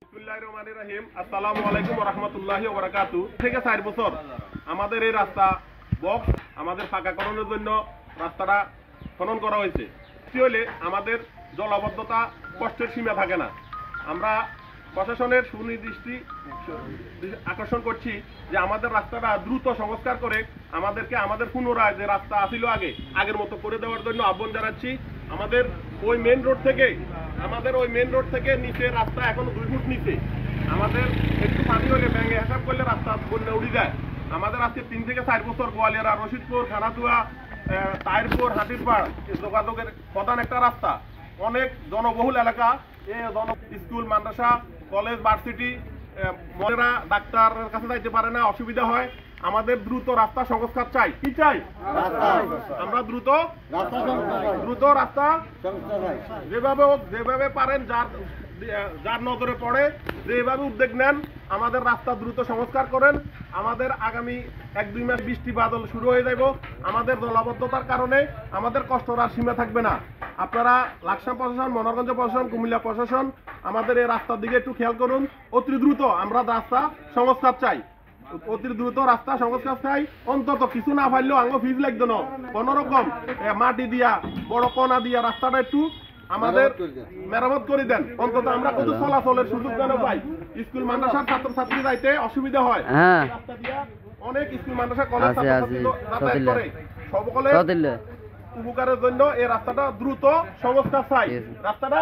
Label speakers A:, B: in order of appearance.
A: বিসমিল্লাহির রহমানির রহিম। আসসালামু আলাইকুম ওয়া রাহমাতুল্লাহি ওয়া বারাকাতুহু। থেকে 4 বছর আমাদের এই রাস্তা বক্স আমাদের পাকাকরণের জন্য রাস্তাটা খনন করা হয়েছে। কি হলে আমাদের জলাবদ্ধতা কষ্টের সীমা থাকে না। আমরা প্রশাসনের সুনির্দিষ্ট আকর্ষণ করছি যে আমাদের রাস্তাটা দ্রুত সংস্কার করে আমাদের পুনরায় যে রাস্তা আসিল আগের মতো করে দেওয়ার জন্য আহ্বান জানাচ্ছি। আমাদের ওই মেইন রোড থেকে নিচে রাস্তা এখনো 2 ফুট নিচে। আমাদের একটু পানি হলে ব্যাঙে হিসাব করলে রাস্তা বন্যা উড়ে যায়। আমাদের আজকে 3 থেকে 4 বছর গোয়ালিয়ারা, রশিদপুর, খানাতুয়া, তাইরপুর, হাতিরপাড় যোগাযোগের প্রধান একটা রাস্তা, অনেক জনবহুল এলাকা। স্কুল, মাদ্রাসা, কলেজ, ভার্সিটি, মহিলারা ডাক্তারের কাছে যাইতে পারে না, অসুবিধা হয়। আমাদের দ্রুত রাস্তা সংস্কার চাই। কি চাই? আমরা দ্রুত রাস্তা যেভাবে পারেন, যার নজরে পড়ে যেভাবে উদ্যোগ নেন, আমাদের রাস্তা দ্রুত সংস্কার করেন। আমাদের আগামী 1-2 মাস বৃষ্টি বাদল শুরু হয়ে যাব। আমাদের জলাবদ্ধতার কারণে আমাদের কষ্টর আর সীমা থাকবে না। আপনারা লাকসাম প্রশাসন, মনোরগঞ্জ প্রশাসন, কুমিল্লা প্রশাসন আমাদের এই রাস্তার দিকে একটু খেয়াল করুন। অতি দ্রুত আমরা রাস্তা সংস্কার চাই। অন্তত কিছু না পারলেও আঙ্গ ফিজ লাগতো না, কোন রকম মাটি দিয়া বড় কণা দিয়া রাস্তাটা একটু আমাদের মেরামত করে দেন। অন্তত আমরা কত চলাচলের সুযোগ যেন পাই। স্কুল মাদ্রাসার ছাত্রছাত্রী যাইতে অসুবিধা হয়। রাস্তা দিয়া অনেক স্কুল মাদ্রাসা, কলেজ ছাত্রছাত্রী যাতায়াত করে। সকলে উপকারের জন্য এই রাস্তাটা দ্রুত সংস্কার চাই। রাস্তাটা